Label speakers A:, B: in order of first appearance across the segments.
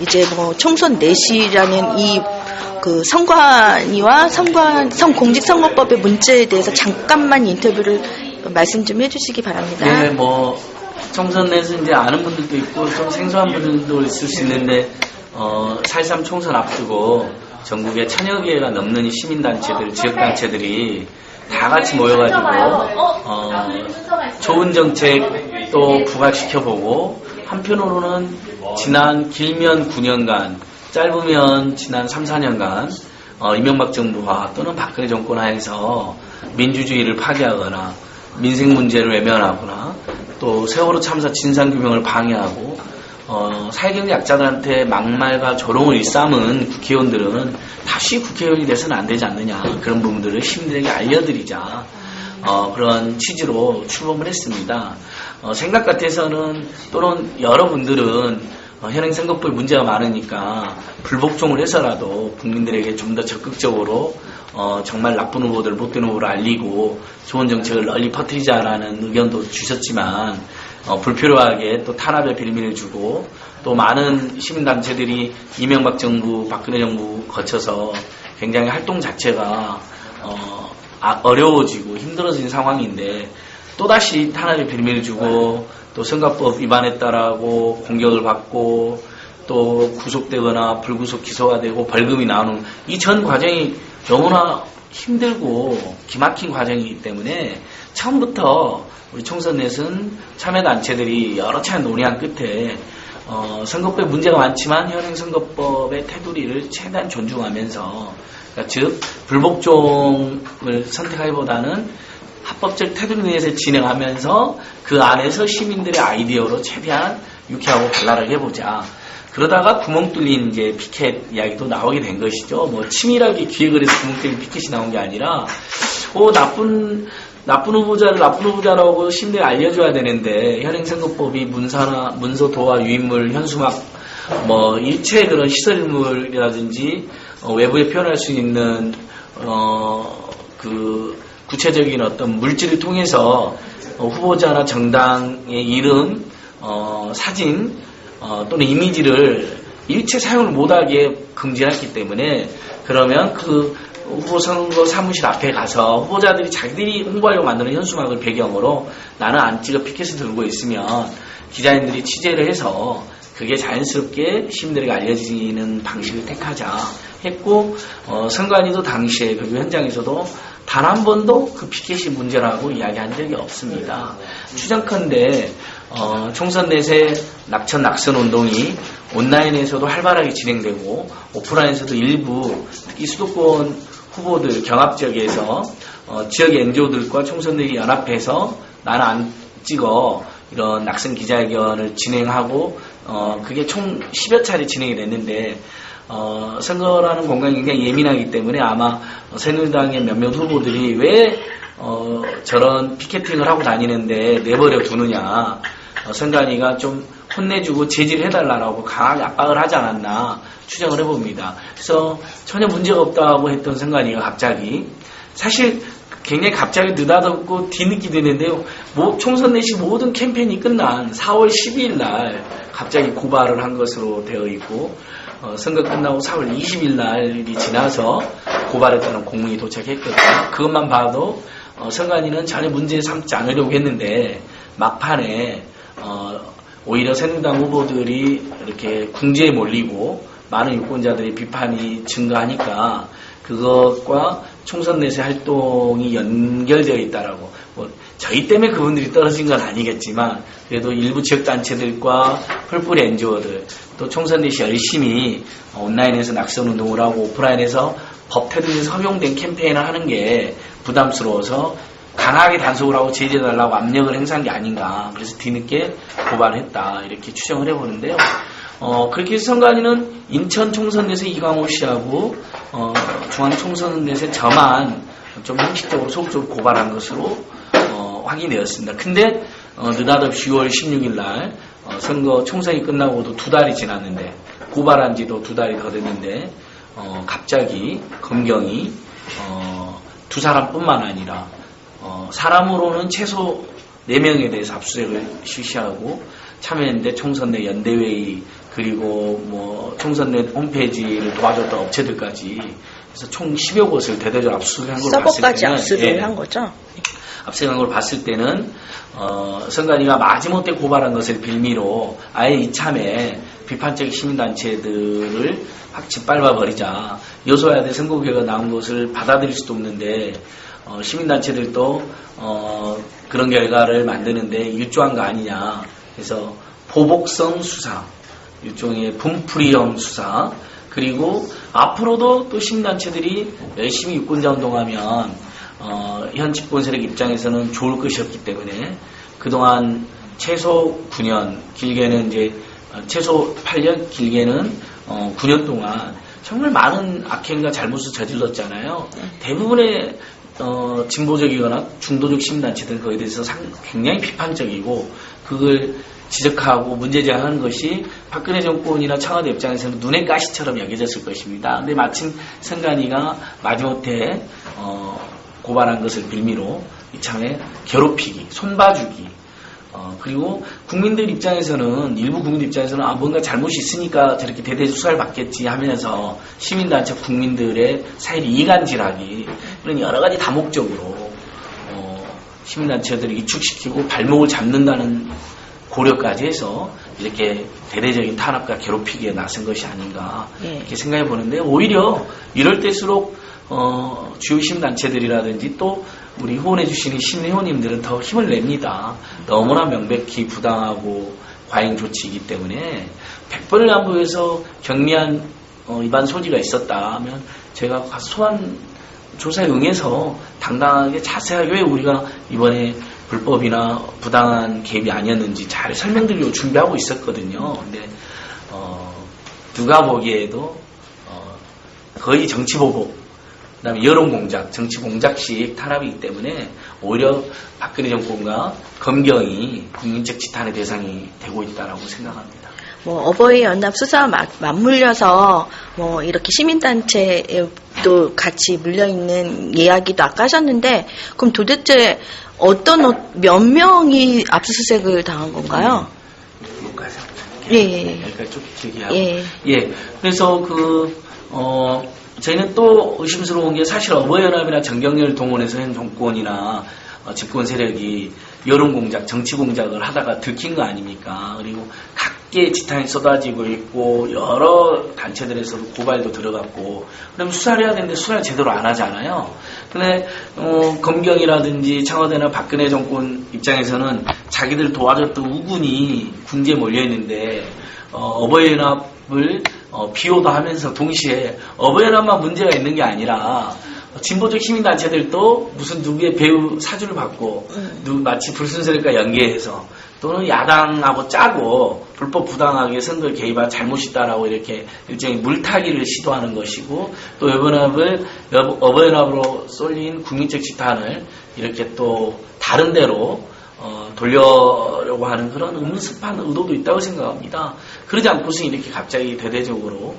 A: 이제 뭐 총선 내시라는 이 그 선관위와 공직선거법의 문제에 대해서 잠깐만 인터뷰를 말씀 좀 해주시기 바랍니다.
B: 네, 뭐 총선 내에서 이제 아는 분들도 있고 좀 생소한 분들도 있을 수 있는데 4.13 총선 앞두고 전국에 1000여 개가 넘는 시민단체들, 지역단체들이 다 같이 모여가지고 좋은 정책도 부각시켜보고 한편으로는 지난 길면 9년간 짧으면 지난 3, 4년간 이명박 정부와 또는 박근혜 정권 하에서 민주주의를 파괴하거나 민생 문제를 외면하거나 또 세월호 참사 진상규명을 방해하고 사회경제 약자들한테 막말과 조롱을 일삼은 국회의원들은 다시 국회의원이 돼서는 안 되지 않느냐, 그런 부분들을 시민들에게 알려드리자 그런 취지로 출범을 했습니다. 생각 같아서는 또는 여러분들은 현행선거법에 문제가 많으니까 불복종을 해서라도 국민들에게 좀 더 적극적으로 정말 나쁜 후보들, 못된 후보를 알리고 좋은 정책을 널리 퍼뜨리자라는 의견도 주셨지만 불필요하게 또 탄압의 빌미를 주고 또 많은 시민단체들이 이명박 정부, 박근혜 정부 거쳐서 굉장히 활동 자체가 어려워지고 힘들어진 상황인데 또다시 탄압의 빌미를 주고 또 선거법 위반했다라고 공격을 받고 또 구속되거나 불구속 기소가 되고 벌금이 나오는 이 전 과정이 너무나 힘들고 기막힌 과정이기 때문에 처음부터 우리 총선 넷은 참여단체들이 여러 차례 논의한 끝에 선거법에 문제가 많지만 현행선거법의 테두리를 최대한 존중하면서 그러니까 즉 불복종을 선택하기보다는 합법적 테두리 내에서 진행하면서 그 안에서 시민들의 아이디어로 최대한 유쾌하고 발랄하게 해보자. 그러다가 구멍 뚫린 이제 피켓 이야기도 나오게 된 것이죠. 뭐 치밀하게 기획을 해서 구멍 뚫린 피켓이 나온 게 아니라 나쁜 후보자를 나쁜 후보자라고 시민들이 알려줘야 되는데 현행선거법이 문서, 도화, 유인물, 현수막 뭐 일체 그런 시설물이라든지 외부에 표현할 수 있는 그 구체적인 어떤 물질을 통해서 후보자나 정당의 이름, 사진 또는 이미지를 일체 사용을 못하게 금지했기 때문에 그러면 그 후보 선거 사무실 앞에 가서 후보자들이 자기들이 홍보하려고 만드는 현수막을 배경으로 나는 안 찍어 피켓을 들고 있으면 기자님들이 취재를 해서 그게 자연스럽게 시민들에게 알려지는 방식을 택하자 했고 선관위도 당시에 그 현장에서도 단 한 번도 그 피켓이 문제라고 이야기한 적이 없습니다. 추정컨대 총선 내세 낙천 운동이 온라인에서도 활발하게 진행되고 오프라인에서도 일부 특히 수도권 후보들 경합 지역에서 지역 NGO들과 총선들이 연합해서 나는 안 찍어 이런 낙선 기자회견을 진행하고 그게 총 10여 차례 진행이 됐는데 선거라는 공간이 굉장히 예민하기 때문에 아마 새누리당의 몇몇 후보들이 왜 저런 피켓팅을 하고 다니는데 내버려 두느냐, 선관위가 좀 혼내주고 제지를 해달라고 강하게 압박을 하지 않았나 추정을 해봅니다. 그래서 전혀 문제가 없다고 했던 선관위가 갑자기 사실 굉장히 갑자기 느닷없고 뒤늦게 되는데요. 총선 내시 모든 캠페인이 끝난 4월 12일 날 갑자기 고발을 한 것으로 되어 있고 선거 끝나고 4월 20일 날이 지나서 고발했다는 공문이 도착했거든요. 그것만 봐도 선관위는 전혀 문제 삼지 않으려고 했는데 막판에 오히려 새누리당 후보들이 이렇게 궁지에 몰리고 많은 유권자들의 비판이 증가하니까 그것과 총선 내세 활동이 연결되어 있다라고 저희 때문에 그분들이 떨어진 건 아니겠지만 그래도 일부 지역단체들과 펄뿌리 NGO들 또 총선 내시 열심히 온라인에서 낙선 운동을 하고 오프라인에서 법 테두리에서 허용된 캠페인을 하는 게 부담스러워서 강하게 단속을 하고 제재해달라고 압력을 행사한 게 아닌가. 그래서 뒤늦게 고발했다 이렇게 추정을 해보는데요. 그렇게 해서 선관위는 인천 총선 내세 이광호 씨하고 중앙총선 내세 저만 좀 형식적으로 소극적으로 고발한 것으로 확인되었습니다. 근데 느닷없이 6월 16일 날 선거 총선이 끝나고도 2달이 지났는데 고발한 지도 2달이 더 됐는데 갑자기 검경이 두 사람뿐만 아니라 사람으로는 최소 4명에 대해서 압수수색을 실시하고 참여연대 총선 내 연대회의 그리고 뭐 총선내 홈페이지를 도와줬던 업체들까지 그래서 총 10여 곳을 대대적으로 압수수색한 걸 봤을 때는
A: 서버까지 압수를 한 거죠?
B: 압수수색한 걸 봤을 때는 선관위가 마지못해 고발한 것을 빌미로 아예 이참에 비판적 시민단체들을 확 짓밟아버리자. 여소야대 선거 결과가 나온 것을 받아들일 수도 없는데 시민단체들도 그런 결과를 만드는데 유조한 거 아니냐. 그래서 보복성 수사, 일종의 분풀이형 수사, 그리고 앞으로도 또 시민단체들이 열심히 유권자 운동하면 현 집권 세력 입장에서는 좋을 것이었기 때문에 그동안 최소 9년, 길게는 이제 최소 8년, 길게는 9년 동안 정말 많은 악행과 잘못을 저질렀잖아요. 대부분의 진보적이거나 중도적 시민단체들은 거기에 대해서 굉장히 비판적이고 그걸 지적하고 문제제기하는 것이 박근혜 정권이나 청와대 입장에서는 눈의 가시처럼 여겨졌을 것입니다. 근데 마침 선관위가 마지못해 고발한 것을 빌미로 이참에 괴롭히기, 손봐주기, 그리고 국민들 입장에서는 일부 국민들 입장에서는 뭔가 잘못이 있으니까 저렇게 대대적 수사를 받겠지 하면서 시민단체 국민들의 사이를 이간질하기 그런 여러 가지 다목적으로 시민단체들을 위축시키고 발목을 잡는다는 고려까지 해서 이렇게 대대적인 탄압과 괴롭히기에 나선 것이 아닌가 이렇게 생각해 보는데 오히려 이럴 때일수록 주요 시민단체들이라든지 또 우리 후원해 주시는 시민회원님들은 더 힘을 냅니다. 너무나 명백히 부당하고 과잉 조치이기 때문에 100번을 양보해서 경미한 위반 소지가 있었다 하면 제가 가서 소환 조사에 응해서 당당하게 자세하게 왜 우리가 이번에 불법이나 부당한 개입이 아니었는지 잘 설명드리려고 준비하고 있었거든요. 근데 누가 보기에도 거의 정치보복, 그다음에 여론공작, 정치공작식 탄압이기 때문에 오히려 박근혜 정권과 검경이 국민적 지탄의 대상이 되고 있다라고 생각합니다.
A: 뭐 어버이 연합 수사와 맞물려서 뭐 이렇게 시민단체도 같이 물려있는 이야기도 아까 하셨는데 그럼 도대체 몇 명이 압수수색을 당한 건가요?
B: 여기까지
A: 예.
B: 여기까지 쭉 얘기하고. 예. 그래서 저희는 또 의심스러운 게 사실 어버이연합이나 정경련을 동원해서 현 정권이나 집권 세력이 여론공작, 정치공작을 하다가 들킨 거 아닙니까? 그리고 각계 지탄이 쏟아지고 있고 여러 단체들에서도 고발도 들어갔고 그럼 수사를 해야 되는데 수사를 제대로 안 하잖아요. 근데 검경이라든지 청와대나 박근혜 정권 입장에서는 자기들 도와줬던 우군이 군지에 몰려있는데 어버이연합을 비호도 하면서 동시에 어버이연합만 문제가 있는 게 아니라 진보적 시민단체들도 무슨 누구의 배우 사주를 받고 마치 불순서력과 연계해서 또는 야당하고 짜고 불법 부당하게 선거에 개입한 잘못이 있다라고 이렇게 일종의 물타기를 시도하는 것이고 또 어버이연합으로 쏠린 국민적 지탄을 이렇게 또 다른 데로 돌려려고 하는 그런 음습한 의도도 있다고 생각합니다. 그러지 않고서 이렇게 갑자기 대대적으로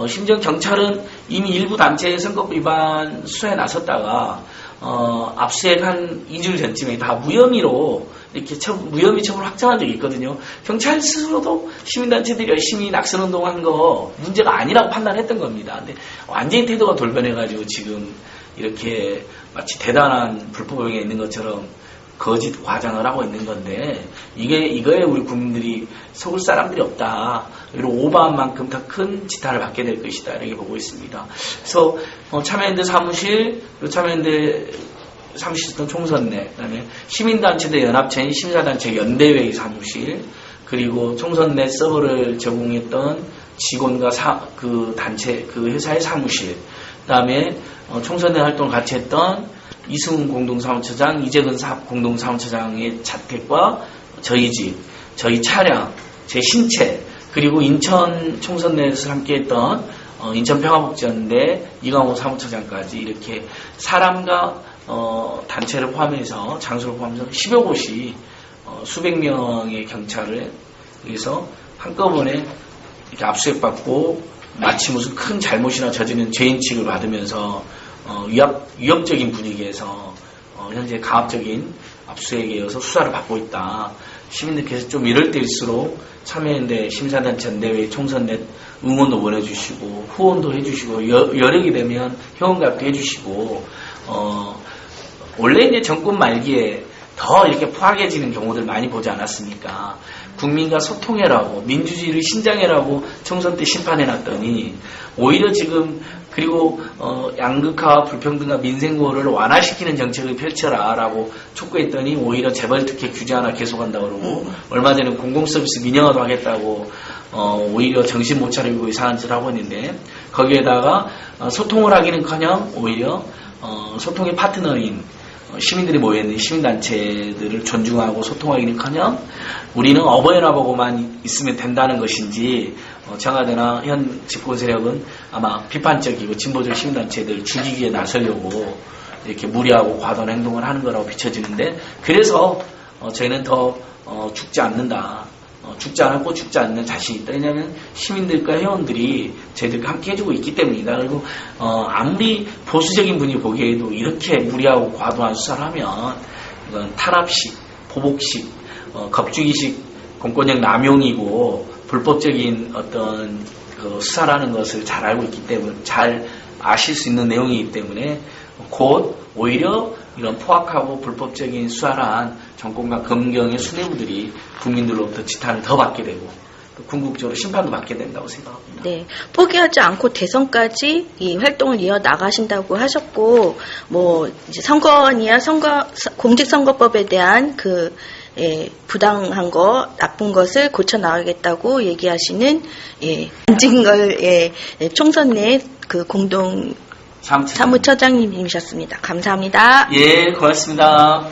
B: 심지어 경찰은 이미 일부 단체의 선거법 위반 수사에 나섰다가 압수수색 한 2주일 전쯤에 다 무혐의로 이렇게 무혐의 처분을 확정한 적이 있거든요. 경찰 스스로도 시민단체들이 열심히 낙선운동한 거 문제가 아니라고 판단했던 겁니다. 근데 완전히 태도가 돌변해가지고 지금 이렇게 마치 대단한 불법 행위가 있는 것처럼 거짓 과장을 하고 있는 건데 이거에 우리 국민들이 속을 사람들이 없다. 그리고 오버한 만큼 더 큰 지탄을 받게 될 것이다. 이렇게 보고 있습니다. 그래서 참여연대 사무실, 그리고 참여연대 사무실 있던 총선내, 그다음에 시민단체대 연합체인 심사단체 연대회의 사무실, 그리고 총선내 서버를 제공했던 직원과 그 단체, 그 회사의 사무실, 그다음에 총선내 활동을 같이 했던 이승훈 공동사무처장, 이재근 공동사무처장의 자택과 저희 집, 저희 차량, 제 신체, 그리고 인천 총선 내에서 함께했던 인천평화복지연대 이강호 사무처장까지 이렇게 사람과 단체를 포함해서 장소를 포함해서 10여 곳이 수백 명의 경찰을 위해서 한꺼번에 이렇게 압수수색받고 마치 무슨 큰 잘못이나 저지른 죄인 취급을 받으면서 위협적인 분위기에서 현재 강압적인 압수수색에 이어서 수사를 받고 있다. 시민들께서 좀 이럴 때일수록 참여연대 심사단체 내외 총선 내 응원도 보내주시고 후원도 해주시고 여력이 되면 회원가입도 해주시고 원래 이제 정권 말기에 더 이렇게 포악해지는 경우들 많이 보지 않았습니까? 국민과 소통해라고 민주주의를 신장해라고 총선 때 심판해놨더니 오히려 지금 그리고 양극화와 불평등과 민생구호를 완화시키는 정책을 펼쳐라라고 촉구했더니 오히려 재벌특혜 규제 하나 계속한다고 그러고 얼마 전에 공공서비스 민영화도 하겠다고 오히려 정신 못 차리고 이상한 짓을 하고 있는데 거기에다가 소통을 하기는커녕 오히려 소통의 파트너인 시민들이 모여있는 시민단체들을 존중하고 소통하기는커녕 우리는 어버이연합하고만 있으면 된다는 것인지 청와대나 현 집권세력은 아마 비판적이고 진보적 시민단체들 죽이기에 나서려고 이렇게 무리하고 과도한 행동을 하는 거라고 비춰지는데 그래서 저희는 더 죽지 않는다. 죽지 않았고 죽지 않는 자신이 있다. 왜냐하면 시민들과 회원들이 저희들과 함께 해주고 있기 때문이다. 그리고 아무리 보수적인 분이 보기에도 이렇게 무리하고 과도한 수사를 하면 이건 탄압식, 보복식, 겁주기식 공권력 남용이고 불법적인 어떤 수사라는 것을 잘 알고 있기 때문에 잘 아실 수 있는 내용이기 때문에 곧 오히려 이런 포악하고 불법적인 수사란 정권과 검경의 수뇌부들이 국민들로부터 지탄을 더 받게 되고 또 궁극적으로 심판도 받게 된다고 생각합니다.
A: 네, 포기하지 않고 대선까지 이 활동을 이어 나가신다고 하셨고, 뭐 이제 선거원이야 공직선거법에 대한 부당한 거, 나쁜 것을 고쳐 나가겠다고 얘기하시는 안진걸 총선 내 공동 사무처장님이셨습니다. 감사합니다.
B: 예, 고맙습니다.